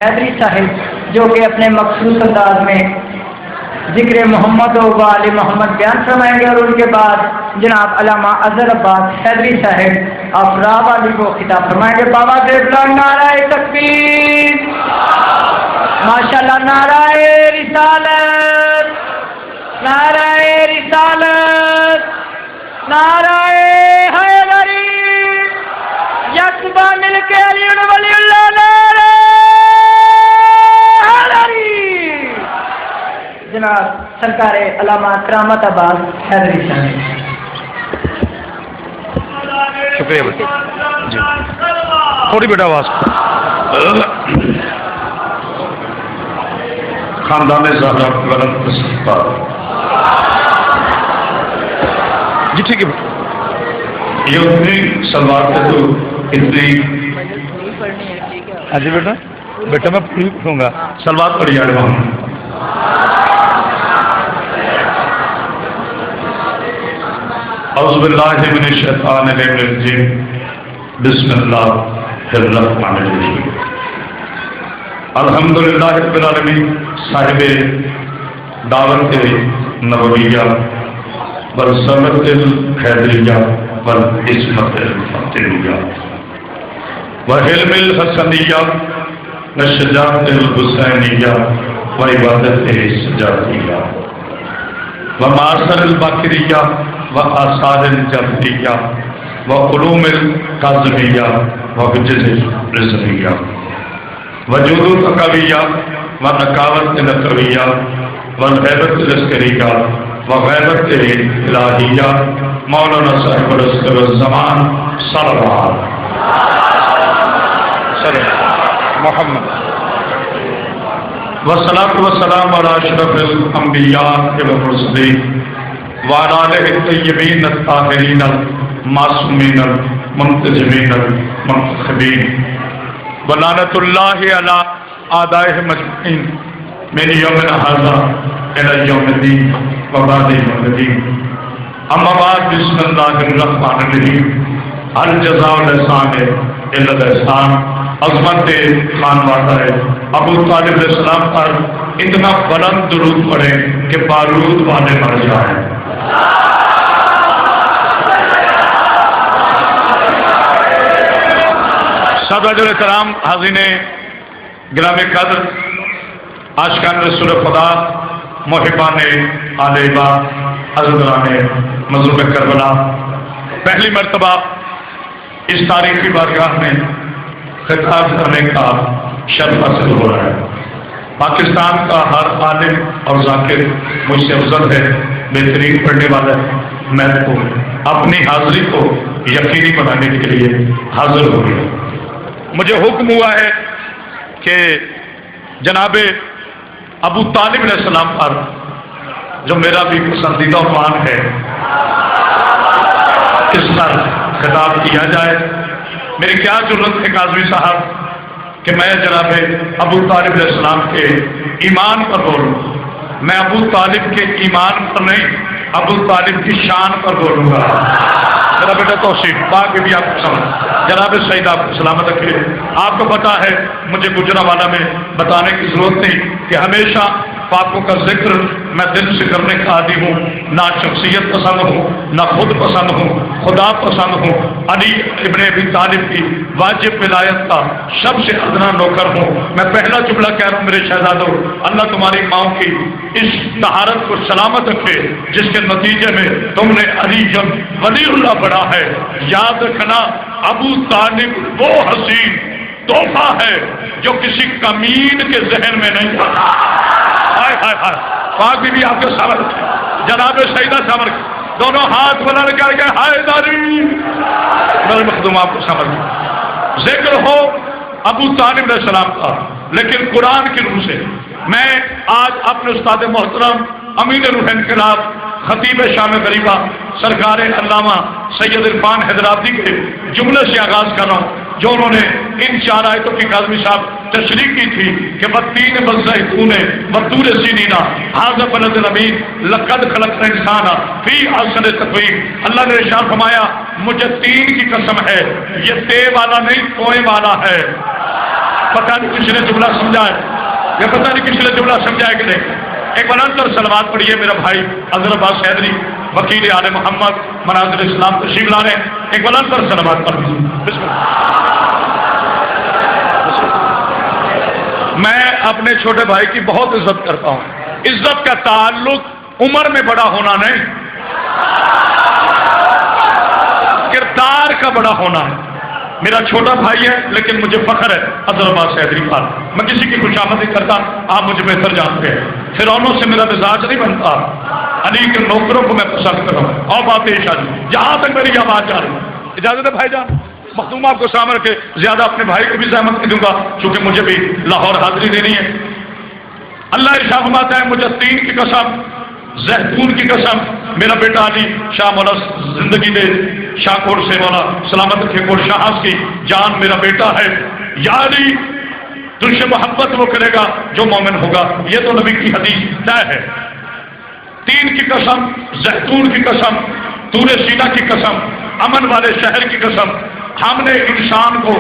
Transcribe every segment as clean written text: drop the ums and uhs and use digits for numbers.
حیدری صاحب جو کہ اپنے مخصوص انداز میں ذکر محمد و آل محمد بیان فرمائیں گے، اور ان کے بعد جناب علامہ اظہر عباس حیدری صاحب افراد علی کو خطاب فرمائیں گے۔ بابا سے بلند نعرہ تکبیر، ماشاءاللہ، نعرہ رسالت، نعرہ رسالت، نعرہ حیدری، یکبا مل کے علی ولی اللہ نعرہ جناب سرکار علامہ کرامت عباس حیدری صاحب۔ شکریہ بیٹا جی، تھوڑی بیٹا آواز خاندان زہرا ولد استغفار جی ٹھیک ہے بیٹا۔ یہ اتنی سلوات ہے تو اتنی ہاں جی بیٹا، بیٹا میں پوری پڑھوں گا، سلوات پڑھی جائے وہاں۔ اعوذ باللہ من الشیطان الرجیم، بسم اللہ الرحمن الرحیم۔ الحمدللہ رب العالمین، صاحب دعوت نبویہ والسنت الحیدریہ والعصمت الفاطمیہ وحلم الحسنیہ والشجاعت الحسینیہ وعبادت السجادیہ ومعاصر الباقریہ وآثار الجبریہ وعلوم القاظمیہ وحجج الرزمیہ وجود القویہ ونقاوت القویہ والغیبت العسکریہ وغیبت الہیہ مولانا صاحب العصر والزمان صلی اللہ علیہ محمد والصلاة والسلام علی اشرف الانبیاء والمرسلین وعلى آلہ الطیبین الطاہرین المعصومین المنتجبین المنتخبین ولعنۃ اللہ علی اعدائهم اجمعین من یومنا ھذا الی یوم الدین وبعد یوم الدین۔ اما بعد، بسم اللہ الرحمن الرحیم۔ الجزاء الاحسان الا الاحسان۔ عظمت خانوادہ ابو طالب علیہ السلام پر اتنا بلند درود پڑھیں کہ بارود والے مر جائیں۔ سادات الاحترام حاضرین گرامی قدر، عاشقان رسول خدا، محبان آل بیت، عزیزان مظلوم کربلا، پہلی مرتبہ اس تاریخی بارگاہ میں خطاب کرنے کا شرف حاصل ہو رہا ہے۔ پاکستان کا ہر عالم اور ذاکر مجھ سے افضل ہے، بہترین پڑھنے والا ہے۔ میں تو اپنی حاضری کو یقینی بنانے کے لیے حاضر ہو گیا۔ مجھے حکم ہوا ہے کہ جناب ابو طالب علیہ السلام پر، جو میرا بھی پسندیدہ عنوان ہے، اس پر خطاب کیا جائے۔ میری کیا ضرورت ہے قاضی صاحب کہ میں جناب ابو طالب علیہ السلام کے ایمان پر بولوں؟ میں ابو طالب کے ایمان پر نہیں، ابو طالب کی شان پر بولوں گا۔ میرا بیٹا توصیف باقی بھی آپ کو سمجھ، جناب سعید آپ کو سلامت رکھے۔ آپ کو پتا ہے، مجھے گجرانوالہ میں بتانے کی ضرورت نہیں کہ ہمیشہ پاکوں کا ذکر میں دل سے کرنے کا عادی ہوں، نہ شخصیت پسند ہوں، نہ خود پسند ہوں، خدا پسند ہوں، علی ابن ابی طالب کی واجب ولایت کا سب سے ادنا نوکر ہوں۔ میں پہلا جملہ کہہ رہا ہوں، میرے شہزادوں، اللہ تمہاری ماؤں کی اس طہارت کو سلامت رکھے جس کے نتیجے میں تم نے علی ولی اللہ پڑھا ہے۔ یاد رکھنا، ابو طالب وہ حسین تحفہ ہے جو کسی کمین کے ذہن میں نہیں آتا۔ ہائے ہائے ہائے، پاک بھی آپ کے سامنے جناب سیدہ سامنے دونوں ہاتھ بلند کر کے حیدری، میرے مخدوم آپ کو سامنے ذکر ہو ابو طالب علیہ السلام کا، لیکن قرآن کی روح سے میں آج اپنے استاد محترم امین روح انقلاب خطیب شام غریبہ سرکار علامہ سید عرفان حیدرآبادی کے جملے سے آغاز کر رہا ہوں، جو انہوں نے ان 4 آیتوں کی کاظمی صاحب تشریح کی تھی کہ بتین بزیتون بطور سینینا ھذا بلد الامین لقد خلقنا الانسان فی احسن تقویم۔ اللہ نے ارشاد فرمایا مجھے تین کی قسم ہے، یہ تے والا نہیں، توئے والا ہے۔ پتہ نہیں کسی نے جملہ سمجھا ہے یا پتہ نہیں کسی نے جملہ سمجھا ہے کہ نہیں. ایک بلند تر سلوات پڑھیے میرا بھائی حضرت عباس حیدری وکیل آل محمد مناظر اسلام تشریف لا رہے ہیں. ایک بلند تر سلوات پڑھ دیجیے. بسم اللہ. میں اپنے چھوٹے بھائی کی بہت عزت کرتا ہوں. عزت کا تعلق عمر میں بڑا ہونا نہیں، کردار کا بڑا ہونا ہے. میرا چھوٹا بھائی ہے لیکن مجھے فخر ہے حضرت عباس حیدری پر. میں کسی کی خوشامد نہیں کرتا، آپ مجھے بہتر جانتے ہیں. فرعونوں سے میرا مزاج نہیں بنتا، علی کے نوکروں کو میں پسند کروں. اور بات عائشہ جی جہاں تک میری آواز جا رہی ہے، اجازت ہے بھائی جان. مخدوم آپ کو سامنے رکھے، زیادہ اپنے بھائی کو بھی زحمت نہیں دوں گا چونکہ مجھے بھی لاہور حاضری دینی ہے. اللہ ارشاد فرماتا ہے مجھے تین کی قسم، زیتون کی قسم، میرا بیٹا علی شاہ مولا زندگی دے، شاہ کوٹ سے مولا سلامت رکھے کوٹ شاہاز کی جان میرا بیٹا ہے. یا علی تجھ سے محبت وہ کرے گا جو مومن ہوگا. یہ تو نبی کی حدیث طے ہے. تین کی قسم، زیتون کی قسم، طور سینا کی قسم، امن والے شہر کی قسم. ہم نے انسان کو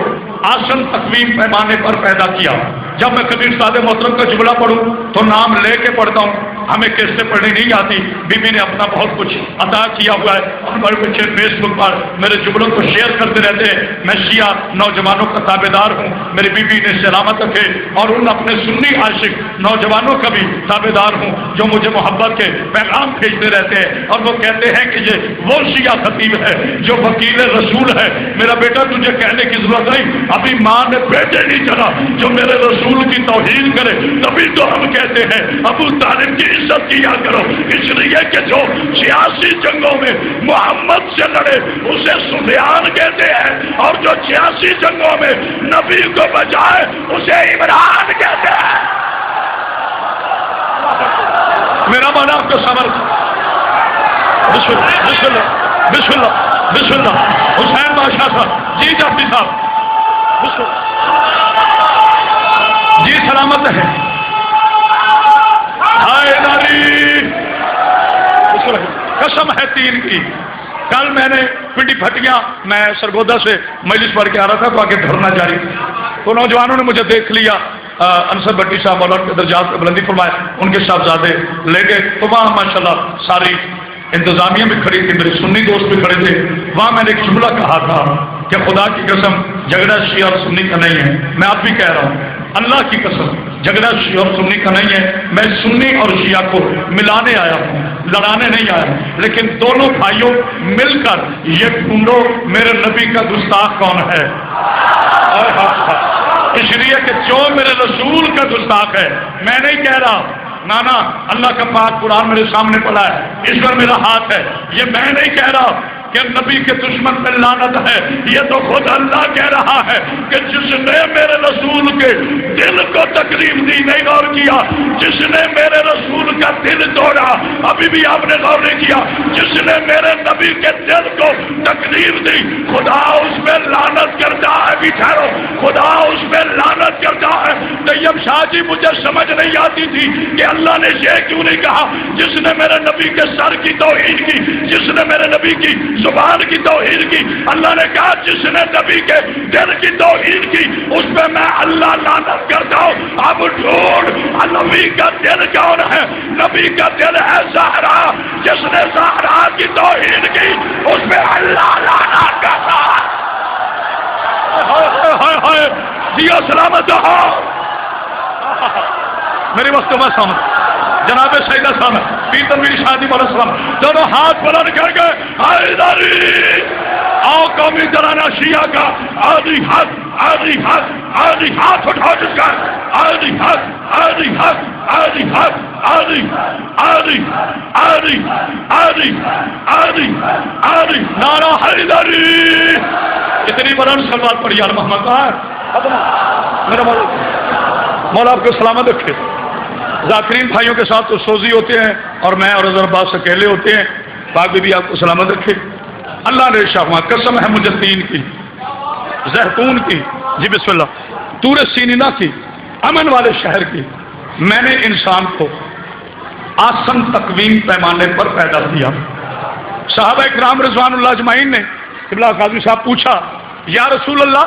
آسن تقویم پیمانے پر پیدا کیا. جب میں کبھی استاد محترم کا جملہ پڑھوں تو نام لے کے پڑھتا ہوں. ہمیں کیسے پڑھنی نہیں آتی. بی بی نے اپنا بہت کچھ عطا کیا ہوا ہے اور بڑے بچے فیس بک پر میرے جملوں کو شیئر کرتے رہتے ہیں. میں شیعہ نوجوانوں کا تابع دار ہوں. میری بی بی نے سلامت رکھے اور ان اپنے سنی عاشق نوجوانوں کا بھی تابع دار ہوں جو مجھے محبت کے پیغام بھیجتے رہتے ہیں اور وہ کہتے ہیں کہ یہ وہ شیعہ خطیب ہے جو وکیل رسول ہے. میرا بیٹا تجھے کہنے کی ضرورت نہیں، ابھی ماں نے بیٹے نہیں چلا جو میرے رسول کی توہین کرے. تبھی تو ہم کہتے ہیں ابو طالب کی عزت کیا کرو، اس لیے کہ جو 86 جنگوں میں محمد سے لڑے اسے سفیان کہتے ہیں اور جو 86 جنگوں میں نبی کو بچائے اسے عمران کہتے ہیں. میرا مولا آپ کو صبر. بسم اللہ بسم اللہ بسم اللہ بسم اللہ. حسین بادشاہ صاحب جی جافی صاحب بسم اللہ. جی سلامت ہے. قسم ہے تین کی. کل میں نے پنڈی پھٹیاں میں سرگودا سے مجلس پڑھ کے آ رہا تھا تو آگے دھرنا جاری تو نوجوانوں نے مجھے دیکھ لیا. انصر بٹی صاحب مولانا کے درجات پہ بلندی فرمائے، ان کے صاحبزادے لے گئے تو وہاں ماشاءاللہ ساری انتظامیہ بھی کھڑی تھی، میرے سنی دوست بھی کھڑے تھے. وہاں میں نے ایک جملہ کہا تھا کہ خدا کی قسم جھگڑا شیعہ اور سنی کا نہیں ہے. میں آپ بھی کہہ رہا ہوں اللہ کی قسم جھگڑا شیعہ اور سنی کا نہیں ہے. میں سنی اور شیعہ کو ملانے آیا ہوں، لڑانے نہیں آیا. لیکن دونوں بھائیوں مل کر یہ ڈھونڈو میرے نبی کا گستاخ کون ہے. اس لیے کہ جو میرے رسول کا گستاخ ہے میں نہیں کہہ رہا نانا اللہ کا پاک قرآن میرے سامنے پڑا ہے، اس پر میرا ہاتھ ہے. یہ میں نہیں کہہ رہا کہ نبی کے دشمن میں لعنت ہے، یہ تو خود اللہ کہہ رہا ہے کہ جس نے میرے رسول کے دل کو تکلیف دی. نہیں غور کیا جس نے میرے رسول کا دل توڑا. ابھی بھی آپ نے غور نہیں کیا جس نے میرے نبی کے دل کو تکلیف دی خدا اس پہ لعنت کرتا ہے. بھی ٹھہرو، خدا اس پہ لعنت کرتا ہے. طیب شاہ جی مجھے سمجھ نہیں آتی تھی کہ اللہ نے یہ کیوں نہیں کہا جس نے میرے نبی کے سر کی توہین کی، جس نے میرے نبی کی زبان کی توہین کی. اللہ نے کہا جس نے نبی کے دل کی توہین کی اس پہ میں اللہ لعنت کرتا ہوں. اب ڈھونڈ نبی کا دل کون ہے؟ نبی کا دل ہے زہرا. جس نے زہرا کی توہین کی اس پہ اللہ لعنت کرتا ہے. دیا سلامت ہو میرے وقت میں سامنے جناب سیدہ صاحب پیر تنویر شادی علیہ السلام دونوں ہاتھ بلند کر کے حیدری آؤ قومی ترانہ شیعہ کا آدھی ہاتھ آدھی ہاتھ آدھی ہاتھ اٹھاؤ جس کا آدھی ہاتھ آدھی ہاتھ آدھی ہاتھ آدھی آدھی آدھی آدھی آدھی آدھی نعرہ حیدری. اتنی بلند سلوات پڑھی یار محمد کا ہے. میرا مولا آپ کو سلامت رکھے. ذاکرین بھائیوں کے ساتھ تو سوزی ہوتے ہیں اور میں اور حضرت عباس اکیلے ہوتے ہیں. پاک بھی آپ کو سلامت رکھے. اللہ نے ارشاد قسم ہے مجھے تین کی، زیتون کی جی بسم اللہ، طور سینینا کی، امن والے شہر کی. میں نے انسان کو آسن تقویم پیمانے پر پیدا کیا. صحابہ کرام رضوان اللہ اجمعین نے قبلہ قاضی صاحب پوچھا یا رسول اللہ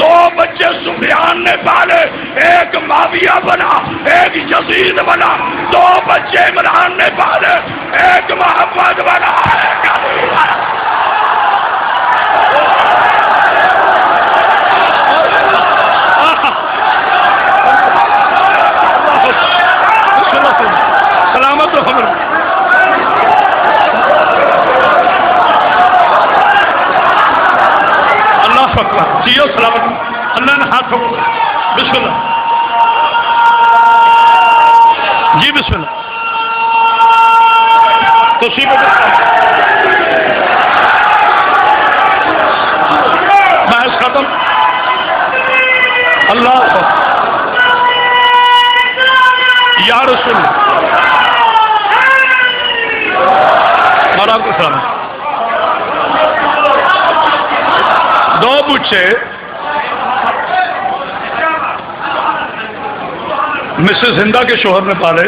دو بچے سفیان نے پالے، ایک معاویہ بنا، ایک یزید بنا، دو بچے عمران نے پالے، ایک محمد بنا، ایک علی بنا۔ سلامت رہو میرے اللہ اکبر، جیو سلامت، اللہ نے ہاتھ پکڑو، بسم اللہ جی، بسم اللہ بحث ختم، اللہ اکبر یا رسول اور آپ کو سلام۔ دو بچے مسز ہندا کے شوہر نے پالے،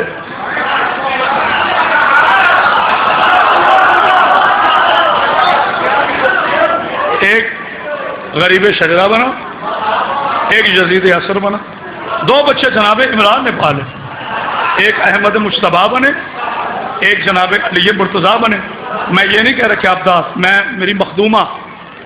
ایک غریب شجرہ بنا، ایک یزید یاسر بنا۔ دو بچے جناب عمران نے پالے، ایک احمد مجتبیٰ بنے، ایک جناب علی مرتضیٰ بنے۔ میں یہ نہیں کہہ رہا کہ آپ دا، میں میری مخدومہ،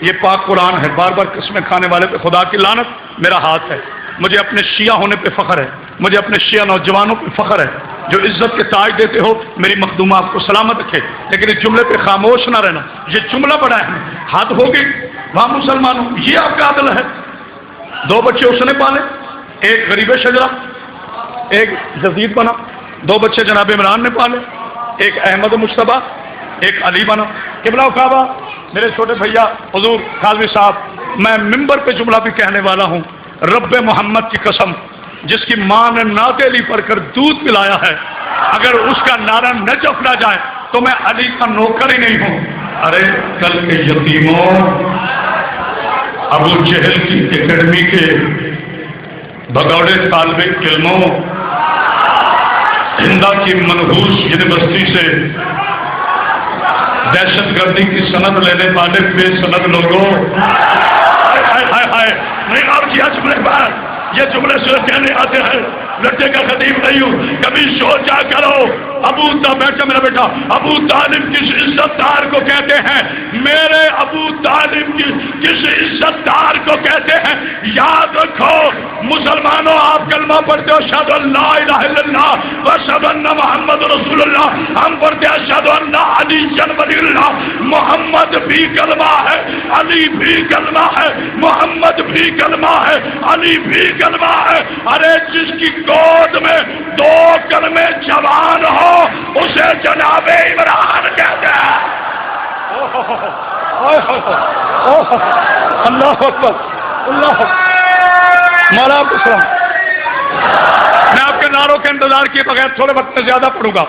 یہ پاک قرآن ہے، بار بار قسمیں کھانے والے پہ خدا کی لعنت، میرا ہاتھ ہے، مجھے اپنے شیعہ ہونے پہ فخر ہے، مجھے اپنے شیعہ نوجوانوں پہ فخر ہے جو عزت کے تاج دیتے ہو، میری مخدومہ آپ کو سلامت رکھے، لیکن اس جملے پہ خاموش نہ رہنا، یہ جملہ بڑا ہے، حد ہوگی وہاں مسلمانوں، یہ آپ کا عدل ہے۔ دو بچے اس نے پالے، ایک غریب شجرہ، ایک یزید بنا، دو بچے جناب عمران نے پالے، ایک احمد مجتبیٰ، ایک علی بنا۔ قبلہ کعبہ میرے چھوٹے بھیا حضور کاظمی صاحب، میں ممبر پہ جملہ بھی کہنے والا ہوں، رب محمد کی قسم، جس کی ماں نے نعت علی پڑھ کر دودھ پلایا ہے، اگر اس کا نعرہ نہ جپنا جائے تو میں علی کا نوکر ہی نہیں ہوں۔ ارے کل کے یتیموں، ابو جہل کی اکیڈمی کے بگوڑے طالب علموں، ہندا کی منحوس یونیورسٹی سے دہشت گردی کی سند لینے والے بے سند لوگوں، نہیں آپ کیا جملے بات، یہ جملے صرف کہنے آتے ہیں، لٹے کا خطیب نہیں ہوں، کبھی سوچا کرو ابو بیٹا میرا بیٹا ابو طالب کس عزت دار کو کہتے ہیں، میرے ابو طالب کس عزت دار کو کہتے ہیں، یاد رکھو مسلمانوں، آپ کلمہ پڑھتے ہو اشہد ان لا الہ الا اللہ و اشہد ان محمد رسول اللہ، ہم پڑھتے ہیں اشہد ان علی ولی اللہ، محمد بھی کلمہ ہے، علی بھی کلمہ ہے، محمد بھی کلمہ ہے، علی بھی کلمہ ہے۔ ارے جس کی گود میں دو کلمے جوان ہو اسے جناب عمران کہتے ہیں۔ اللہ اکبر، اللہ مولا آپ کو سلام۔ میں آپ کے نعروں کے انتظار کیے بغیر تھوڑے وقت میں زیادہ پڑھوں گا۔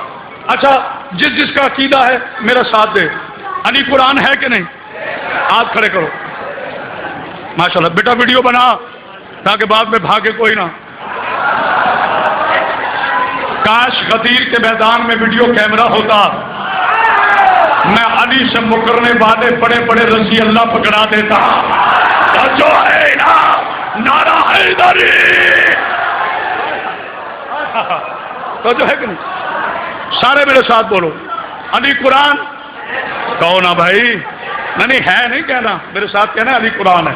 اچھا، جس کا عقیدہ ہے میرا ساتھ دے، علی قرآن ہے کہ نہیں؟ ہاتھ کھڑے کرو، ماشاءاللہ۔ بیٹا ویڈیو بنا تاکہ بعد میں بھاگے کوئی نہ۔ کاش غدیر کے میدان میں ویڈیو کیمرہ ہوتا، میں علی سے مکرنے والے بڑے بڑے رسی اللہ پکڑا دیتا۔ جو ہے نا نعرہ حیدری، تو جو ہے کہ نہیں؟ سارے میرے ساتھ بولو، علی قرآن کہو نا بھائی، نہیں ہے نہیں کہنا، میرے ساتھ کہنا علی قرآن ہے۔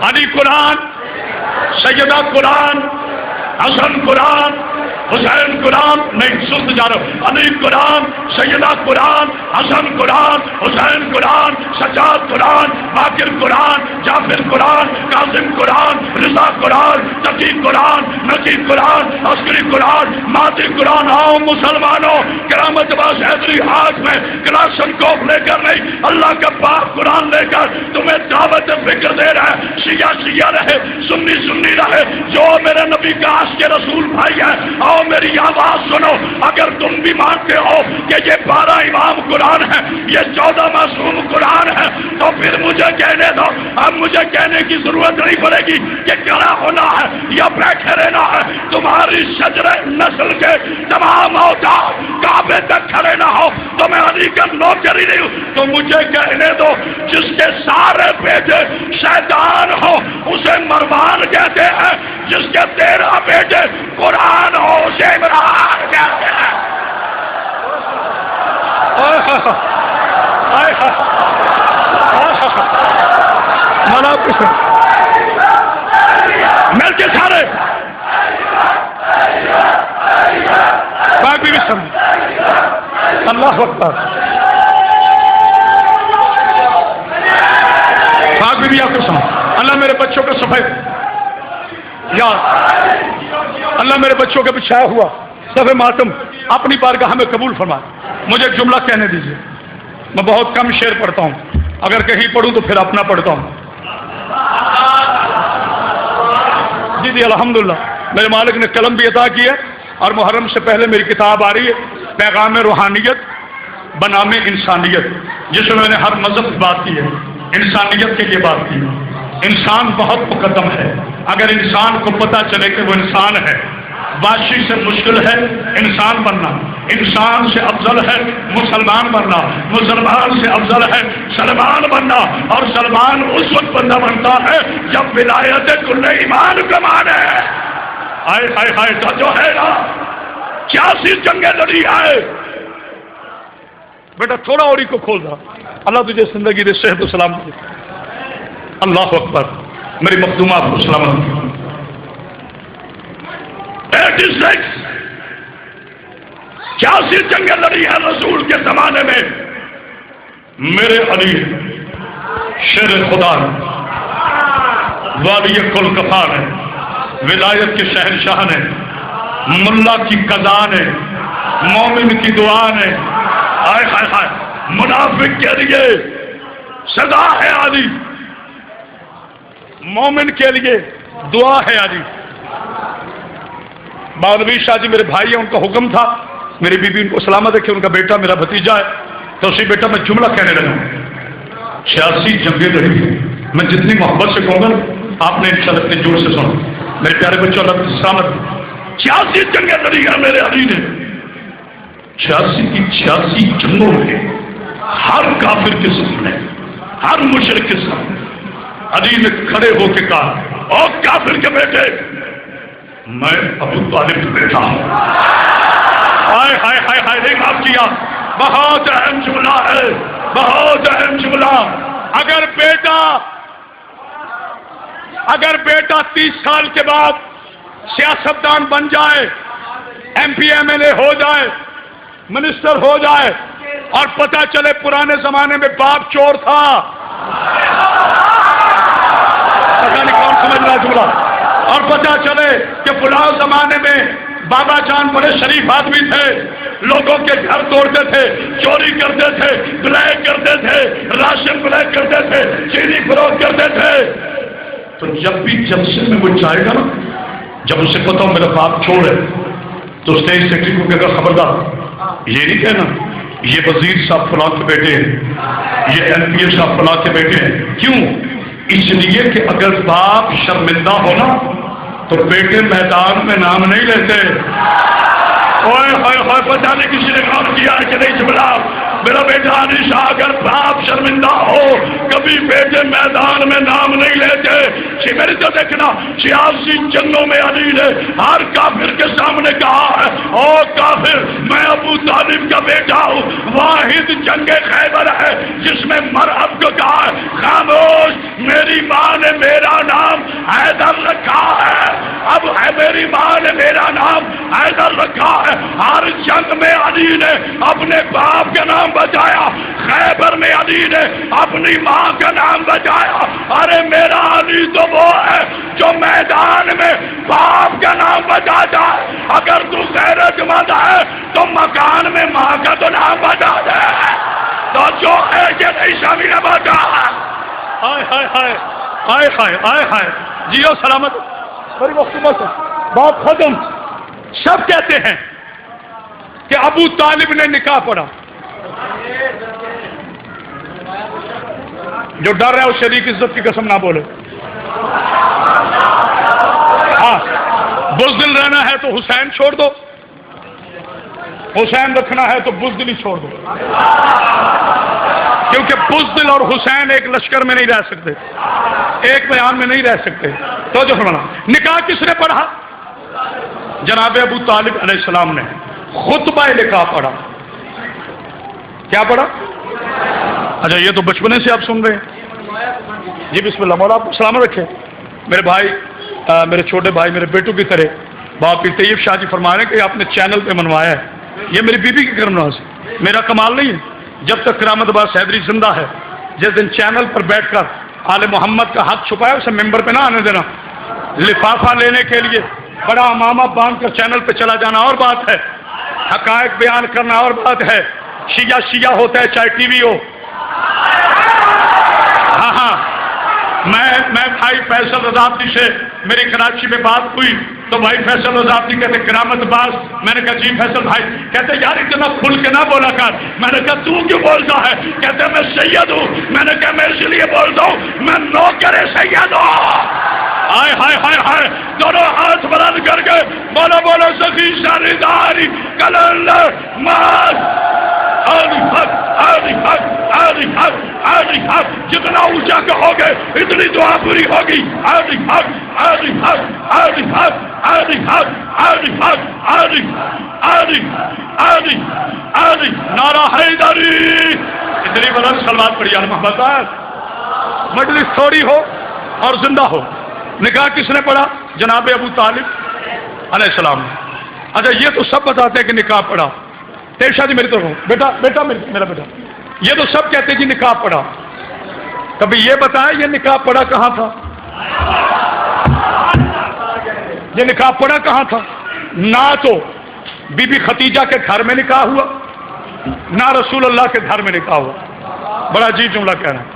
علی قرآن، سیدہ قرآن، حسن قرآن، حسین قرآن، نہیں سست جا رہا ہوں، علی قرآن، سیدہ قرآن، حسن قرآن، حسین قرآن، سجاد قرآن، باقر قرآن، جعفر قرآن، قاسم قرآن، رضا قرآن، تقی قرآن، نقی قرآن، عسکری قرآن، ماتی قرآن۔ آؤ مسلمانوں، کرامت باز حیدری ہاتھ میں کلاشن کوف لے کر نہیں، اللہ کا پاک قرآن لے کر تمہیں دعوت فکر دے رہا ہے۔ شیعہ شیعہ رہے، سنی سنی رہے، جو میرے نبی کا عاشق کے رسول بھائی ہے، آؤ میری آواز سنو۔ اگر تم بھی مانتے ہو کہ یہ 12 امام قرآن ہے، یہ 14 معصوم قرآن ہے، تو پھر مجھے کہنے دو، اب مجھے کہنے کی ضرورت نہیں پڑے گی کہ کھڑا ہونا ہے یا بیٹھے رہنا ہے. تمہاری شجر نسل کے تمام اوتاد کعبے تک کھڑے نہ ہو تو میں علی کا نوکر ہی نہیں ہوں. تو مجھے کہنے دو جس کے سارے بیٹے شیطان ہو اسے مروان کہتے ہیں, جس کے 13 بیٹے قرآن ہو اسے عمران کہتے ہیں. مل کے سارے باقی بھی سمجھ. اللہ اکبر. باقی بھی آپ کو سمجھ. اللہ میرے بچوں کا سفید یا اللہ میرے بچوں کے بچھایا ہوا صفحہ ماتم اپنی بارگاہ میں قبول فرما. مجھے ایک جملہ کہنے دیجیے. میں بہت کم شعر پڑھتا ہوں, اگر کہیں پڑھوں تو پھر اپنا پڑھتا ہوں. جی الحمدللہ میرے مالک نے قلم بھی عطا کی ہے, اور محرم سے پہلے میری کتاب آ رہی ہے پیغام روحانیت بنام انسانیت, جس میں نے ہر مذہب کی بات کی ہے, انسانیت کے لیے بات کی ہے. انسان بہت مقدم ہے. اگر انسان کو پتہ چلے کہ وہ انسان ہے, بادشاہ سے مشکل ہے انسان بننا. انسان سے افضل ہے مسلمان بننا, مسلمان سے افضل ہے سلمان بننا, اور سلمان اس وقت بندہ بنتا ہے جب ولایت کل ایمان کا مانے. ہائے ہائے ہائے تو جو ہے نا 86 جنگیں لڑی ہے. بیٹا تھوڑا اور کو کھول رہا. اللہ تجھے زندگی دے, صحت و سلام دے. اللہ اکبر. میری مخدومات کو سلامت. 86 جنگیں لڑی ہے رسول کے زمانے میں. میرے علی شیر خدا نے, والی کل کفا نے, ولایت کے شہنشاہ نے, ملا کی قضا نے, مومن کی دعا نے, ہائے ہائے ہائے منافق کے لیے سزا ہے علی, مومن کے لیے دعا ہے علی. مولوی شاہ جی میرے بھائی ہیں, ان کا حکم تھا میری بیوی ان کو سلامت ہے کہ ان کا بیٹا میرا بھتیجا ہے. تو اسی بیٹا میں جملہ کہنے لگا. 86 جنگیں لڑی. میں جتنی محبت سے کہوں گا آپ نے انشاءاللہ اتنے جوڑ سے سنا. میرے پیارے بچوں اللہ سلامت. 86 جنگیں لڑی ہیں میرے علی نے. 86 کی 86 جنگوں میں ہر کافر کے سامنے, ہر مشرک کے سامنے علی نے کھڑے ہو کے کہا, او کافر کے بیٹے میں ابو طالب کا بیٹا ہوں. ہائے ہائے ہائے ہائے نے معاف کیا. بہت اہم جملہ ہے, بہت اہم جملہ. اگر بیٹا 30 سال کے بعد سیاستدان بن جائے, M P M L A ہو جائے, منسٹر ہو جائے, اور پتہ چلے پرانے زمانے میں باپ چور تھا, پتہ نہیں کون سمجھ رہا جملہ, اور پتہ چلے کہ فلاں زمانے میں بابا جان بڑے شریف آدمی تھے, لوگوں کے گھر توڑتے تھے, چوری کرتے تھے, بلیک کرتے تھے, راشن بلیک کرتے تھے, چینی فروخت کرتے تھے, تو جب بھی جلسے میں وہ جائے گا نا, جب اسے پتا ہو میرا باپ چور ہے, تو اسٹیج سیکرٹری کو کہے گا خبردار یہ نہیں کہنا یہ وزیر صاحب فلاں کے بیٹے ہیں, یہ ایم پی اے صاحب فلاں کے بیٹے ہیں. کیوں؟ اس لیے کہ اگر باپ شرمندہ ہونا تو بیٹے میدان میں نام نہیں لیتے. اوئے ہوئے ہوئے پتہ نہیں کسی نے کام کیا ہے کہ نہیں جملہ. میرا بیٹا علی شاہ اگر باپ شرمندہ ہو کبھی بیٹے میدان میں نام نہیں لیتے. میری تو دیکھنا 86 جنگوں میں علی نے ہر کافر کے سامنے کہا ہے, او کافر میں ابو طالب کا بیٹا ہوں. واحد جنگ خیبر ہے جس میں مرحب کو کہا ہے خاموش, میری ماں نے میرا نام حیدر رکھا ہے. اب میری ماں نے میرا نام حیدر رکھا ہے. ہر جنگ میں علی نے اپنے باپ کا نام بچایا, خیبر میں علی نے اپنی ماں کا نام بچایا. ارے میرا علی تو وہ ہے جو میدان میں باپ کا نام بچاتا ہے. اگر تو غیرت مند ہے تو مکان میں ماں کا تو نام بچا دے, تو جو ہے یہ نہیں شامل بچا. ہائے ہائے ہائے ہائے ہائے ہائے ہائے. جیو سلامت. بڑی مخصوص بات ختم. سب کہتے ہیں کہ ابو طالب نے نکاح پڑھا. جو ڈر رہا ہے اس شریک عزت کی قسم نہ بولے. بزدل رہنا ہے تو حسین چھوڑ دو، حسین رکھنا ہے تو بزدلی چھوڑ دو، کیونکہ بزدل اور حسین ایک لشکر میں نہیں رہ سکتے، ایک بیان میں نہیں رہ سکتے۔ تو جو فرمانا، نکاح کس نے پڑھا؟ جناب ابو طالب علیہ السلام نے خطبہ نکاح پڑھا۔ کیا پڑھا؟ اچھا یہ تو بچپنے سے آپ سن رہے ہیں۔ جی بسم اللہ، مولا آپ کو سلامت رکھے۔ میرے بھائی، میرے چھوٹے بھائی، میرے بیٹوں کی طرح باپ طیب شاہ جی فرما رہے ہیں کہ آپ نے چینل پہ منوایا ہے، یہ میری بیوی کی کرم نواز ہے، میرا کمال نہیں ہے۔ جب تک کرامت آباد حیدری زندہ ہے، جس دن چینل پر بیٹھ کر آل محمد کا حق چھپایا اسے ممبر پہ نہ آنے دینا۔ لفافہ لینے کے لیے بڑا امامہ باندھ کر چینل پہ چلا جانا اور بات ہے، حقائق بیان کرنا اور بات ہے۔ شیعہ شیعہ ہوتا ہے چاہے ٹی وی ہو۔ ہاں ہاں، میں بھائی فیصل رضابطی سے میری کراچی میں بات ہوئی تو بھائی فیصل رضابطی کہتے کرامت باز، میں نے کہا جی فیصل بھائی، کہتے یار اتنا کھل کے نہ بولا کر۔ میں نے کہا تو کیوں بولتا ہے؟ کہتے میں سید ہوں۔ میں نے کہا میں اس لیے بولتا ہوں میں نوکر سید ہوں۔ ہائے ہائے ہائے ہائے، دونوں ہاتھ بلند کر کے بولو بولو سخی سرداری کلندر ماس آدھی حق آدھی حق آدھی حق آدھی حق، جتنا اونچا کہو گے اتنی دعا پوری ہوگی۔ آدھی حق آدھی حق آدھی حق آدھی حق آدھی حق آدھی آدھی آدھی آدھی نعرہ حیدری۔ اتنی بلند سلوات پڑھی یار محبت، مجلس تھوڑی ہو اور زندہ ہو۔ نکاح کس نے پڑھا؟ جناب ابو طالب علیہ السلام نے۔ اچھا یہ تو سب بتاتے ہیں کہ نکاح پڑھا۔ شاہ جی میری طرف بیٹا بیٹا میرا بیٹا، یہ تو سب کہتے ہیں جی نکاح پڑھا، کبھی یہ بتائیں یہ نکاح پڑھا کہاں تھا؟ یہ نکاح پڑھا کہاں تھا؟ نہ تو بی بی ختیجہ کے گھر میں نکاح ہوا، نہ رسول اللہ کے گھر میں نکاح ہوا۔ بڑا عجیب جملہ کہہ رہے ہیں۔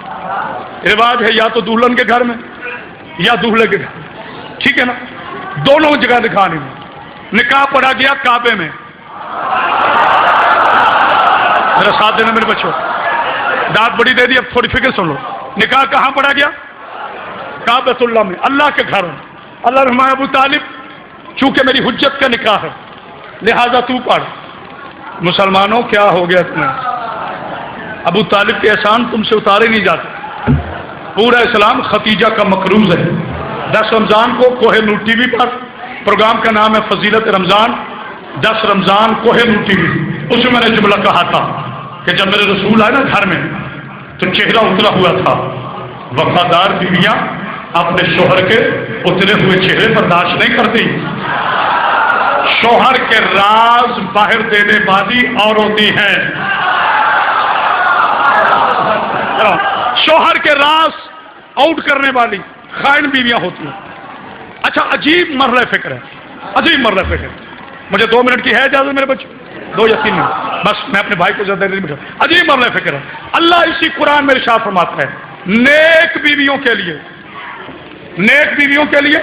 رواج ہے یا تو دلہن کے گھر میں یا دولہے کے گھر، ٹھیک ہے نا، دونوں جگہ نکاح نہیں ہوا۔ نکاح پڑھا گیا کعبے میں۔ میرا ساتھ دینا میرے بچوں، داد بڑی دے دی، اب تھوڑی فکر سن لو۔ نکاح کہاں پڑھا گیا؟ کعبۃ اللہ میں، اللہ کے گھر میں۔ اللہ رحمٰ ابو طالب چونکہ میری حجت کا نکاح ہے لہذا تو پڑھ۔ مسلمانوں کیا ہو گیا تمہیں؟ ابو طالب کے احسان تم سے اتارے نہیں جاتے۔ پورا اسلام ختیجہ کا مقروض ہے۔ 10 رمضان کو کوہ نور ٹی وی پر پروگرام کا نام ہے فضیلت رمضان، 10 رمضان کوہ نور ٹی وی، اس میں نے جملہ کہا تھا کہ جب میرے رسول آئے نا گھر میں تو چہرہ اترا ہوا تھا۔ وفادار بیویاں اپنے شوہر کے اترے ہوئے چہرے برداشت نہیں کرتی۔ شوہر کے راز باہر دینے والی اور ہوتی ہیں، شوہر کے راز آؤٹ کرنے والی خائن بیویاں ہوتی ہیں۔ اچھا عجیب مرحلہ فکر ہے، عجیب مرحلہ فکر ہے۔ مجھے 2 منٹ کی ہے اجازت میرے بچے، 2 یا 3 منٹ بس، میں اپنے بھائی کو زیادہ نہیں بٹھا۔ عجیب مرحلہ فکر ہے۔ اللہ اسی قرآن میں ارشاد فرماتا ہے نیک بیویوں کے لیے، نیک بیویوں کے لیے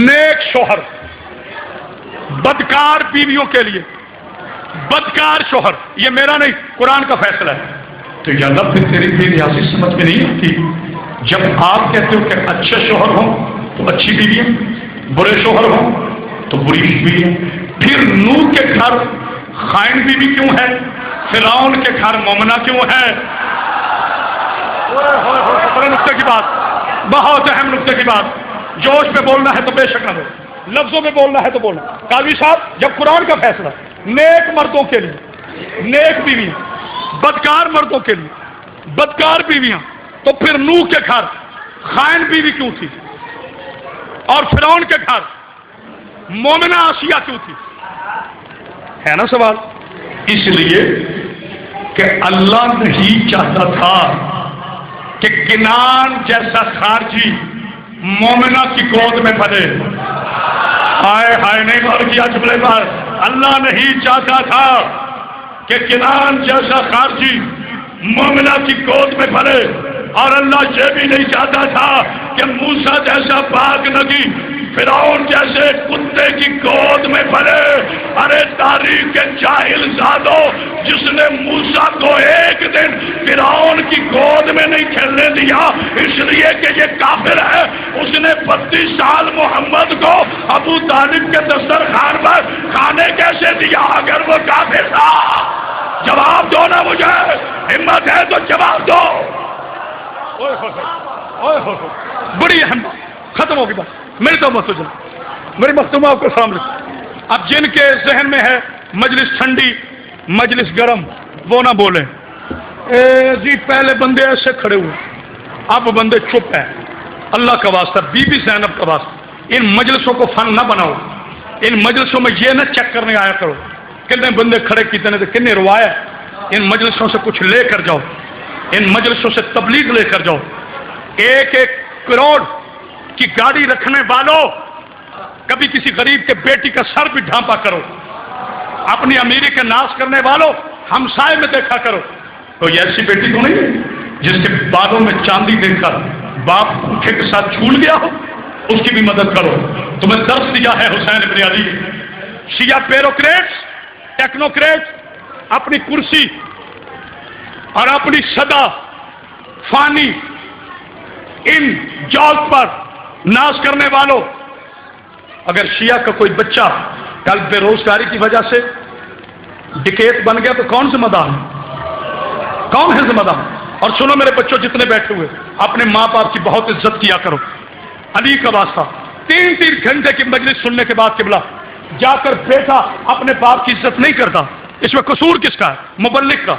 نیک شوہر، بدکار بیویوں کے لیے بدکار شوہر۔ یہ میرا نہیں، قرآن کا فیصلہ ہے۔ تو یا اللہ پھر تیری بھی ریاضی سمجھ میں نہیں آتی؟ جب آپ کہتے ہو کہ اچھے شوہر ہوں تو اچھی بیویاں، برے شوہر ہوں تو بری بیویاں، پھر نوح کے گھر خائن بیوی کیوں ہے؟ فرعون کے گھر مومنہ کیوں ہے؟ بڑے نقطے کی بات، بہت اہم نقطے کی بات۔ جوش میں بولنا ہے تو بے شک نہ بول، لفظوں میں بولنا ہے تو بولنا۔ قاضی صاحب جب قرآن کا فیصلہ نیک مردوں کے لیے نیک بیویاں، بدکار مردوں کے لیے بدکار بیویاں، تو پھر نوح کے گھر خائن بیوی کیوں تھی اور فرعون کے گھر مومنہ آسیہ کیوں تھی؟ ہے نا سوال؟ اس لیے کہ اللہ نہیں چاہتا تھا کہ کنان جیسا خارجی مومنہ کی گود میں پھلے۔ ہائے ہائے نہیں غور کیا جملے پر، اللہ نہیں چاہتا تھا کہ کنان جیسا خارجی مومنہ کی گود میں پھلے، اور اللہ یہ بھی نہیں چاہتا تھا کہ موسیٰ جیسا پاک نبی فرعون جیسے کتے کی گود میں پھلے۔ ارے تاریخ کے جاہل زادو، جس نے موسیٰ کو ایک دن فرعون کی گود میں نہیں کھیلنے دیا اس لیے کہ یہ کافر ہے. اس نے 32 سال محمد کو ابو طالب کے دسترخوان پر کھانے کیسے دیا اگر وہ کافر تھا؟ جواب دو نا مجھے، ہمت ہے تو جواب دو. بڑی اہم بات ختم ہوگی بات. میری تو مت میری مختومہ آپ کے سامنے. اب جن کے ذہن میں ہے مجلس ٹھنڈی مجلس گرم وہ نہ بولیں. جی پہلے بندے ایسے کھڑے ہوئے، اب بندے چپ ہیں. اللہ کا واسطہ، بی بی زینب کا واسطہ، ان مجلسوں کو فن نہ بناؤ. ان مجلسوں میں یہ نہ چیک کرنے آیا کرو کتنے بندے کھڑے کتنے تھے کتنے روایا. ان مجلسوں سے کچھ لے کر جاؤ، ان مجلسوں سے تبلیغ لے کر جاؤ. 1-1 کروڑ کی گاڑی رکھنے والوں کبھی کسی غریب کے بیٹی کا سر بھی ڈھانپا کرو. اپنی امیری کے ناز کرنے والوں ہمسائے میں دیکھا کرو. تو یہ ایسی بیٹی تو نہیں ہے جس کے بالوں میں چاندی دیکھ کر باپ پنکھے کے ساتھ چھول گیا ہو، اس کی بھی مدد کرو. تمہیں درس دیا ہے حسین ابن علی. شیعہ بیوروکریٹس ٹیکنوکریٹس اپنی کرسی اور اپنی صدا فانی ان جاب پر ناز کرنے والوں، اگر شیعہ کا کوئی بچہ کل بے روزگاری کی وجہ سے ڈکیت بن گیا تو کون ذمہ دار ہے؟ کون ہے ذمہ دار؟ اور سنو میرے بچوں جتنے بیٹھے ہوئے، اپنے ماں باپ کی بہت عزت کیا کرو. علی کا واسطہ 3 گھنٹے کی مجلس سننے کے بعد قبلہ جا کر بیٹا اپنے باپ کی عزت نہیں کرتا. اس میں قصور کس کا ہے؟ مبلغ کا.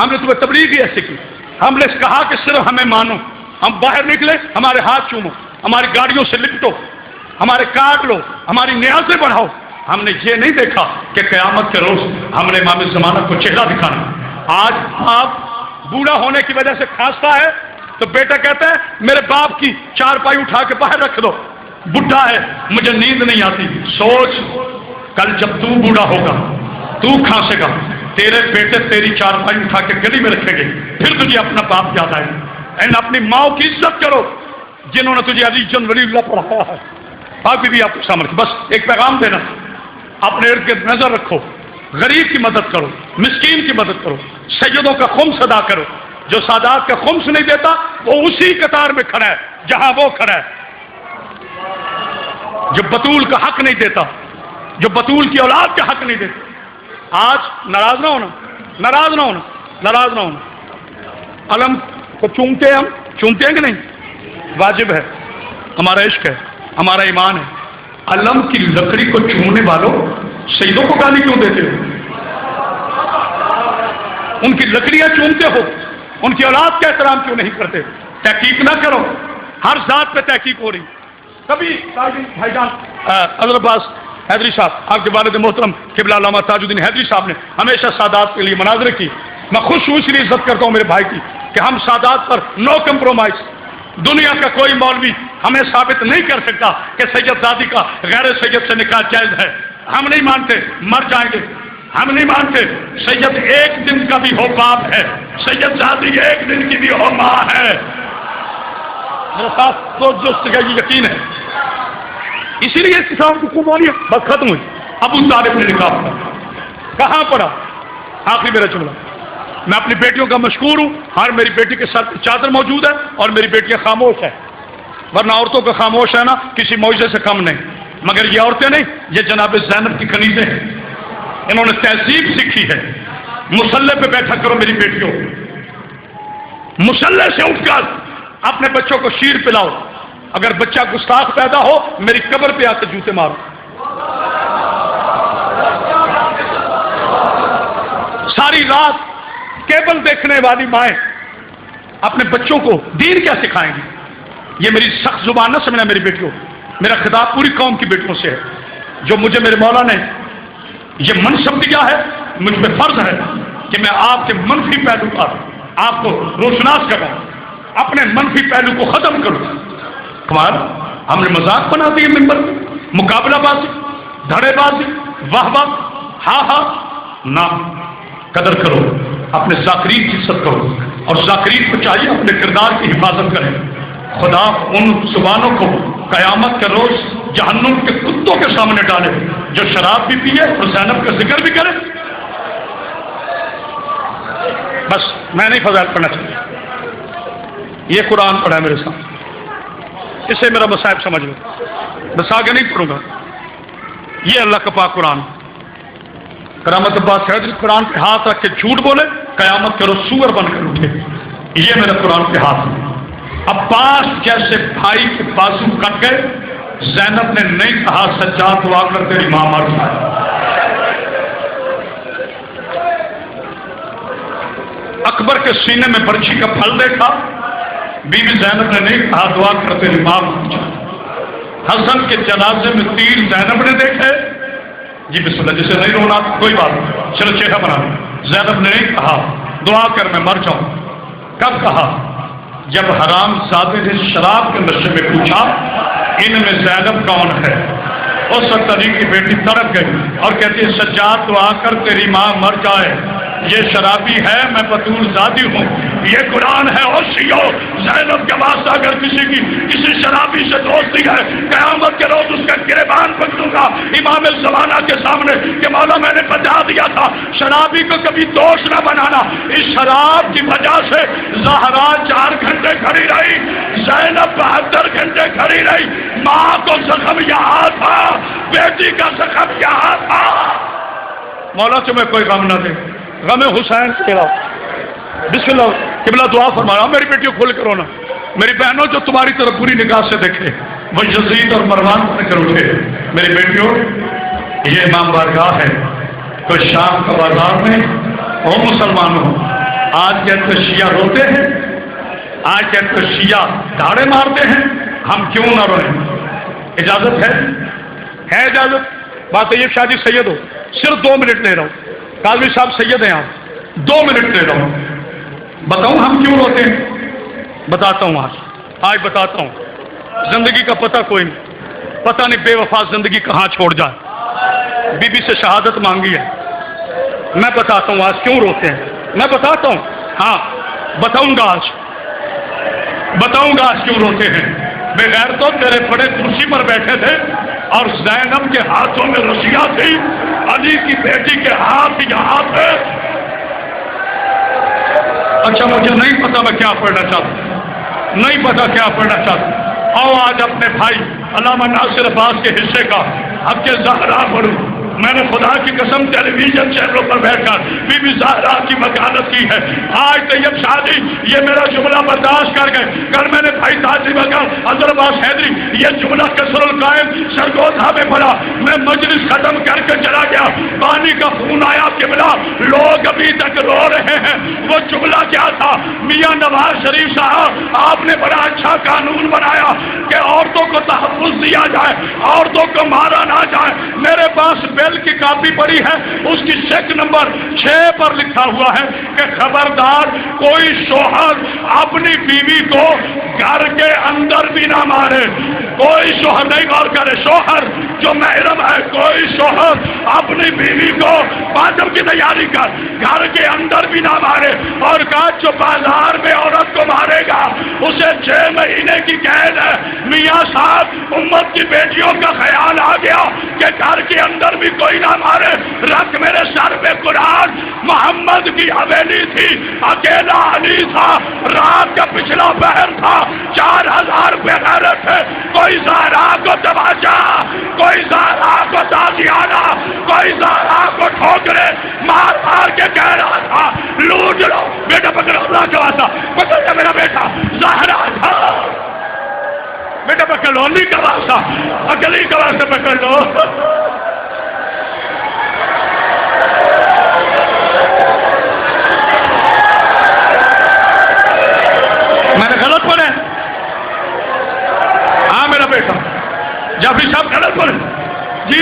ہم نے تمہیں تبلیغ ہی ایسے کی. ہم نے کہا کہ صرف ہمیں مانو. ہم باہر نکلے ہمارے ہاتھ چومو، ہماری گاڑیوں سے لپٹو، ہمارے کاٹ لو، ہماری نیازیں بڑھاؤ. ہم نے یہ نہیں دیکھا کہ قیامت کے روز ہم نے امام زمانہ کو چہرہ دکھانا. آج آپ بوڑھا ہونے کی وجہ سے کھانستا ہے تو بیٹا کہتا ہے میرے باپ کی چارپائی اٹھا کے باہر رکھ دو. بڈھا ہے مجھے نیند نہیں آتی. سوچ کل جب تو بوڑھا ہوگا تو کھانسے گا، تیرے بیٹے تیری چارپائی اٹھا کے گلی میں رکھیں گے، پھر تجھے اپنا باپ یاد آئے. اینڈ اپنی ماں کی عزت کرو جنہوں نے تجھے علی جن ولی اللہ پڑھایا ہے. باقی بھی آپ کو سامنے بس ایک پیغام دینا، اپنے ارد گرد نظر رکھو، غریب کی مدد کرو، مسکین کی مدد کرو، سیدوں کا خمس ادا کرو. جو سادات کا خمس نہیں دیتا وہ اسی قطار میں کھڑا ہے جہاں وہ کھڑا ہے. جو بطول کا حق نہیں دیتا، جو بطول کی اولاد کا حق نہیں دیتا. آج ناراض نہ ہونا، ناراض نہ ہونا، ناراض نہ ہونا. علم کو چومتے ہیں، ہم چومتے ہیں کہ نہیں؟ واجب ہے، ہمارا عشق ہے، ہمارا ایمان ہے. علم کی لکڑی کو چومنے والوں سیدوں کو گالی کیوں دیتے ہو؟ ان کی لکڑیاں چومتے ہو، ان کی اولاد کا احترام کیوں نہیں کرتے؟ تحقیق نہ کرو، ہر ذات پہ تحقیق ہو رہی. کبھی بھائی جان حضرت عباس حیدری صاحب، آپ کے والد محترم قبلہ علامہ تاج الدین حیدری صاحب نے ہمیشہ سادات کے لیے مناظرے کی. میں خوش ہوں، اس لیے عزت کرتا ہوں میرے بھائی کی کہ ہم سادات پر نو کمپرومائز. دنیا کا کوئی مولوی ہمیں ثابت نہیں کر سکتا کہ سید زادی کا غیر سید سے نکاح جائز ہے. ہم نہیں مانتے، مر جائیں گے. ہم نہیں مانتے سید ایک دن کا بھی ہو باپ ہے، سید زادی ایک دن کی بھی ہو ماں ہے. میرے ساتھ تو جو یقین ہے، اسی لیے اسلام کی قربانی بس ختم ہوئی. ابو طالب نے نکاح پڑھا، کہاں پڑھا؟ آخری میرا جملہ، میں اپنی بیٹیوں کا مشکور ہوں. ہر میری بیٹی کے ساتھ چادر موجود ہے اور میری بیٹیاں خاموش ہیں. ورنہ عورتوں کا خاموش ہے نا کسی معجزے سے کم نہیں. مگر یہ عورتیں نہیں، یہ جناب زینب کی کنیزیں ہیں. انہوں نے تہذیب سیکھی ہے. مصلے پہ بیٹھا کرو میری بیٹیوں، مصلے سے اٹھ کر اپنے بچوں کو شیر پلاؤ. اگر بچہ گستاخ پیدا ہو میری قبر پہ آ کے جوتے مارو. ساری رات کیبل دیکھنے والی مائیں اپنے بچوں کو دین کیا سکھائیں گی؟ یہ میری سخت زبان نہ سمجھنا میری بیٹیوں. میرا خطاب پوری قوم کی بیٹیوں سے ہے. جو مجھے میرے مولا نے یہ منصب دیا ہے، مجھ پہ فرض ہے کہ میں آپ کے منفی پہلو کا آپ کو روشناس کروں، اپنے منفی پہلو کو ختم کروں. کمال ہم نے مذاق بنا دی ممبر، مقابلہ بازی، دھڑے بازی، واہ واہ، ہاں ہاں. نہ، قدر کرو، اپنے ذاکرین کی عزت کرو، اور ذاکرین کو چاہیے اپنے کردار کی حفاظت کریں. خدا ان زبانوں کو قیامت کے روز جہنم کے کتوں کے سامنے ڈالے جو شراب بھی پیے اور زینب کا ذکر بھی کرے. بس میں نہیں فضائل پڑھنا چاہتا. یہ قرآن پڑھا ہے میرے سامنے، اسے میرا مصائب سمجھ لو، بس آگے نہیں پڑھوں گا. یہ اللہ کا پاک قرآن. کرامت عباس حیدری قرآن پہ ہاتھ رکھ کے جھوٹ بولے، قیامت کرو سور بن کر اٹھے. یہ میرا قرآن پہ ہاتھ ہے. عباس جیسے بھائی کے بازو کٹ گئے. زینب نے نہیں کہا سجاد دعا کر تیری ماں مر جائے. اکبر کے سینے میں برچھی کا پھل دیکھا، بی بی زینب نے نہیں کہا دعا کر تیری ماں مر جائے. حسن کے جنازے میں تیر زینب نے دیکھے، جی بسم اللہ، جسے نہیں رونا کوئی بات نہیں، چلو چہرہ بنا. زینب نے نہیں کہا دعا کر میں مر جاؤں. کب کہا؟ جب حرام زادے نے شراب کے نشے میں پوچھا ان میں زینب کون ہے. اس وقت علی کی بیٹی تڑپ گئی اور کہتی ہے سجاد دعا کر تیری ماں مر جائے. یہ شرابی ہے، میں بطول زادی ہوں. یہ قرآن ہے. اور شیعو، زینب کے واسطہ اگر کسی شرابی سے دوستی ہے، قیامت کے روز اس کا گریبان پکڑوں گا امام الزمانہ کے سامنے کہ مولا میں نے بتا دیا تھا شرابی کو کبھی دوست نہ بنانا. اس شراب کی وجہ سے زہرا 4 گھنٹے کھڑی رہی، زینب 72 گھنٹے کھڑی رہی. ماں کو زخم یہاں تھا، بیٹی کا زخم یہاں تھا. مولا تمہیں کوئی غم نہ دے. غم حسین تیرا. بسم اللہ قبلہ دعا فرمایا. میری بیٹیوں کھول کرو نا. میری بہنوں جو تمہاری طرف پوری نگاہ سے دیکھے وہ یزید اور مروان بن کر اٹھے. میری بیٹیوں یہ امام بارگاہ ہے. تو شام کا بازار میں او مسلمانوں آج کے اندر شیعہ روتے ہیں، آج کے اندر شیعہ دھاڑے مارتے ہیں، ہم کیوں نہ روئیں؟ اجازت ہے اجازت؟ بات طیب شاہ جی سید ہو، صرف 2 منٹ لے رہا ہوں. قاضی صاحب سید ہیں آپ، 2 منٹ لے رہا ہوں. بتاؤں ہم کیوں روتے ہیں؟ بتاتا ہوں. آج بتاتا ہوں. زندگی کا پتہ کوئی نہیں، پتہ نہیں بے وفا زندگی کہاں چھوڑ جائے. بی بی سے شہادت مانگی ہے. میں بتاتا ہوں آج کیوں روتے ہیں. میں بتاتا ہوں، ہاں بتاؤں گا آج کیوں روتے ہیں. بغیر تو تیرے بڑے کرسی پر بیٹھے تھے اور زینب کے ہاتھوں میں رسیاں تھی، علی کی بیٹی کے ہاتھ یہاں تھے. اچھا مجھے نہیں پتا میں کیا پڑھنا چاہتا، نہیں پتا کیا پڑھنا چاہتا. آؤ آج اپنے بھائی علامہ ناصر عباس کے حصے کا حق زہرا پڑھوں. میں نے خدا کی قسم ٹیلی ویژن چینلوں پر بیٹھ کر بی بی زہرا کی وکالت کی ہے. آج طیب شاہ جی یہ میرا جملہ برداشت کر گئے. کل میں نے بھائی تاجی بکر حضرت عباس حیدری یہ جملہ کسر القائم سرگودھا میں پڑھا. میں مجلس ختم کر کے چلا گیا، پانی کا خون آیا قبلہ. لوگ ابھی تک رو رہے ہیں. وہ جملہ کیا تھا؟ میاں نواز شریف صاحب آپ نے بڑا اچھا قانون بنایا کہ عورتوں کو تحفظ دیا جائے، عورتوں کو مارا نہ جائے. میرے پاس کی کاپی پڑی ہے، اس کی چیک نمبر 6 پر لکھا ہوا ہے کہ خبردار کوئی شوہر اپنی بیوی کو گھر کے اندر بھی نہ مارے. کوئی شوہر نہیں غور کرے، شوہر جو محرم ہے کوئی شوہر اپنی بیوی کو پاجب کی تیاری کر گھر کے اندر بھی نہ مارے. اور کہا جو بازار میں عورت کو مارے گا اسے 6 مہینے کی قید ہے. میاں صاحب امت کی بیٹیوں کا خیال آ گیا کہ گھر کے اندر بھی کوئی نہ مارے. رکھ میرے سر پہ قرآن. محمد کی حویلی تھی، اکیلا علی تھا، رات کا پچھلا پہر تھا، 4000 بغیرت تھے. کوئی زہرا کو تماچا، کوئی زہرا کو تازیانہ، کوئی زہرا کو ٹھوکرے مار مار کے کہہ رہا تھا لوٹ لو. بیٹا پکڑو، اللہ کا واسطہ پکڑ لے میرا بیٹا زہرا تھا. بیٹا پکڑ لو، علی کا واسطہ، علی کا واسطہ پکڑ لو. میں نے غلط پڑھے؟ ہاں میرا بیٹا جعفری صاحب غلط پڑھے؟ جی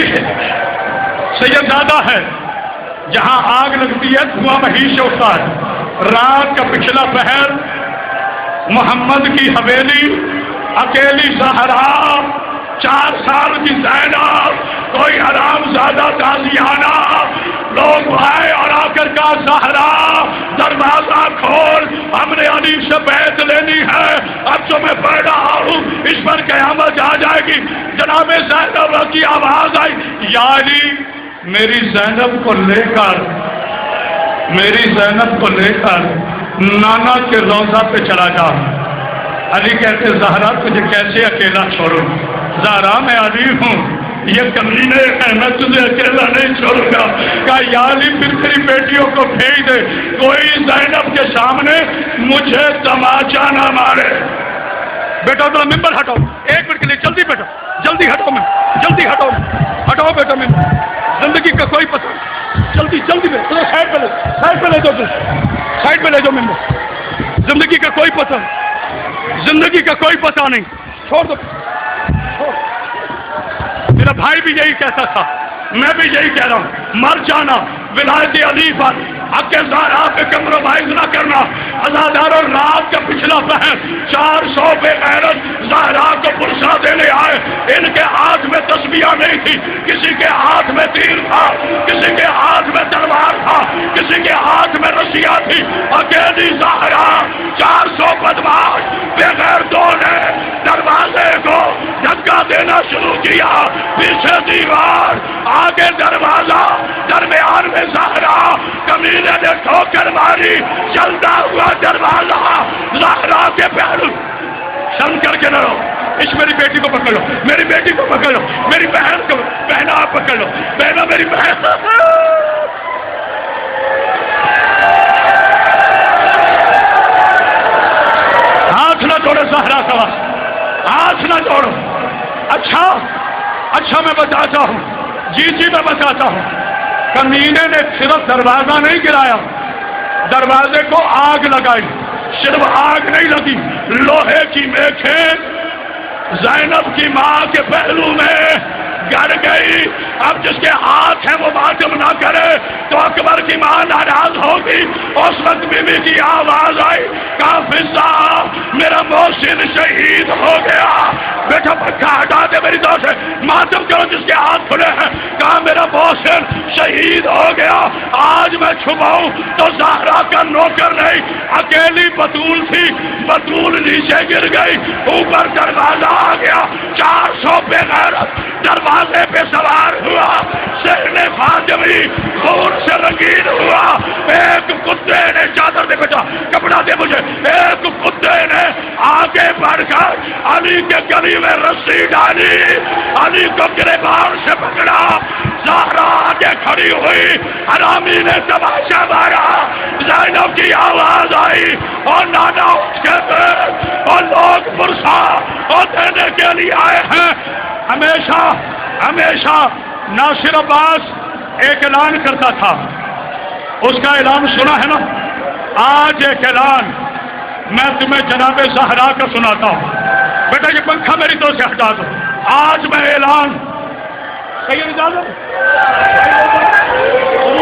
سیدزادہ ہے، جہاں آگ لگتی ہے دھواں وہیں سے اٹھتا ہے. رات کا پچھلا پہر، محمد کی حویلی، اکیلی زہرا، 4 سال کی زینب، کوئی حرام زادہ تازیانہ. لوگ آئے اور آ کر کہا زہرا دروازہ کھول، ہم نے علی سے بیعت لینی ہے. اب جو میں پڑھ رہا ہوں اس پر قیامت آ جائے گی. جناب زینب کی آواز آئی، یا علی میری زینب کو لے کر نانا کے روضہ پہ چلا جا. علی کہتے زہرا تجھے کیسے اکیلا چھوڑوں؟ زہرا میں علی ہوں، یہ کمینے ہیں، میں تجھے اکیلا نہیں چھوڑوں گا۔ کہا یا علی پھر تیری بیٹیوں کو بھیج دے، کوئی زینب کے سامنے مجھے تماچا نہ مارے۔ بیٹا ذرا ممبر ہٹاؤ، ایک منٹ کے لیے جلدی بیٹا، جلدی ہٹاؤ ممبر، جلدی ہٹاؤ، ہٹاؤ بیٹا ممبر، زندگی کا کوئی پتہ نہیں، جلدی جلدی بیٹا، سائڈ پہ لے، سائڈ پہ لے جاؤ، سائڈ پہ لے جاؤ ممبر، زندگی کا کوئی پتہ نہیں، زندگی کا کوئی پتہ نہیں، چھوڑ دو۔ میرا بھائی بھی یہی کہتا تھا، میں بھی یہی کہہ رہا ہوں، مر جانا ولایت علی پر، حق زہرا پہ کمپرومائز نہ کرنا۔ عزاداروں رات کا پچھلا پہر 400 بے غیرت زہرا کو پرسا دینے آئے، ان کے ہاتھ میں تسبیح نہیں تھی، کسی کے ہاتھ میں تیر تھا، کسی کے ہاتھ میں تلوار تھا، کسی کے ہاتھ میں رسیاں تھی، اکیلی زہرا 400 بدماش بے غیرتوں نے دروازے کو دھکا دینا شروع کیا، پیچھے دیوار، آگے دروازہ، درمیان میں زہرا، کمینے نے ٹھوکر ماری، چلتا ہوا دروازہ زہرا کے پہلو۔ شرم کر کے نہ رہو، اس میری بیٹی کو پکڑ لو، میری بیٹی کو پکڑ لو، میری بہن کو، بہنا آپ پکڑ لو، بہنا میری بہن۔ ہاتھ نہ جوڑے زہرا کا واسطہ، ہاتھ نہ جوڑو۔ اچھا میں بتاتا ہوں، جی میں بتاتا ہوں، کمینے نے صرف دروازہ نہیں گرایا، دروازے کو آگ لگائی، صرف آگ نہیں لگی، لوہے کی میخیں زینب کی ماں کے پہلو میں گڑ گئی۔ اب جس کے ہاتھ ہیں وہ ماتم نہ کرے تو اکبر کی ماں ناراض ہوگی۔ اس وقت بیوی کی آواز آئی، کہا فضا میرا محسن شہید ہو گیا، بیٹا پکا ہٹا دے میری طرف سے، ماتم کرو جس کے ہاتھ کھلے ہیں۔ کہا میرا محسن شہید ہو گیا، آج میں چھپاؤں تو زہرا کا نوکر نہیں، اکیلی بطول تھی، بطول نیچے گر گئی، اوپر دروازہ آ گیا، 400 بے غیرت دروازے پہ سوار ہوا، سہنے فاطمی خون سے رنگین ہوا۔ ایک کتے نے، چادر دے بیٹا، کپڑا دے مجھے، ایک کتے نے آگے بڑھ کر علی کے گلی میں رسی ڈالی، علی کو گریبان سے پکڑا، زہرا آگے کھڑی ہوئی، حرامی نے تماشا مارا، زینب کی آواز آئی اور نانا اٹھ کے تھے اور لوگ پرسا اور دینے کے لیے آئے ہیں۔ ہمیشہ ناصر عباس ایک اعلان کرتا تھا، اس کا اعلان سنا ہے نا؟ آج ایک اعلان میں تمہیں جناب زہرا کا سناتا ہوں۔ بیٹا یہ پنکھا میری طرف سے ہٹا دو، آج میں اعلان،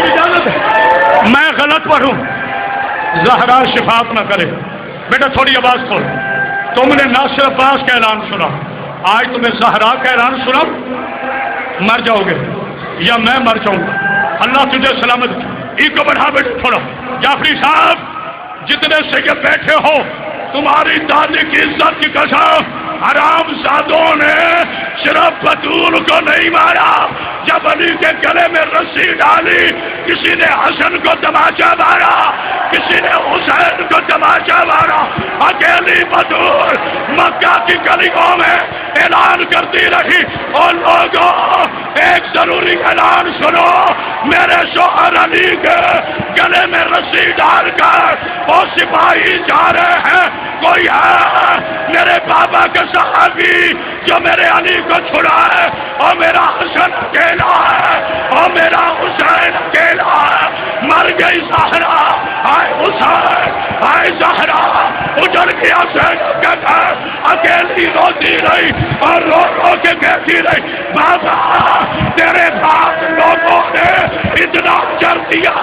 اجازت میں غلط پڑھوں، زہرا شفاعت نہ کرے۔ بیٹا تھوڑی آواز کھول، تم نے ناصر عباس کا اعلان سنا، آج تمہیں زہرا کا اعلان سنا، مر جاؤ گے یا میں مر جاؤں گا، اللہ تجھے سلامت۔ ایک کو بڑھا بیٹھے تھوڑا، جعفری صاحب جتنے سے کہ بیٹھے ہو، تمہاری دادی کی عزت کی قسم، حرام زادوں نے صرف بطول کو نہیں مارا، جب علی کے گلے میں رسی ڈالی، کسی نے حسن کو تماچا مارا، کسی نے حسین کو تماچا مارا، اکیلی بطول مکہ کی گلیوں میں اعلان کرتی رہی۔ اور لوگوں ایک ضروری اعلان سنو، میرے شوہر علی کے گلے میں رسی ڈال کر وہ سپاہی جا رہے ہیں، کوئی ہے میرے بابا کا صحابی جو میرے علی کو چھڑا ہے، اور میرا حسن اکیلا ہے اور میرا حسین اکیلا ہے۔ مر گئی زہرا، ہائے حسین، ہائے زہرا، اجڑ گیا زینب کا گھر، اکیلی روتی رہی اور رو رو کے کہتی رہی، بابا تیرے بعد لوگوں نے اتنا چل دیا۔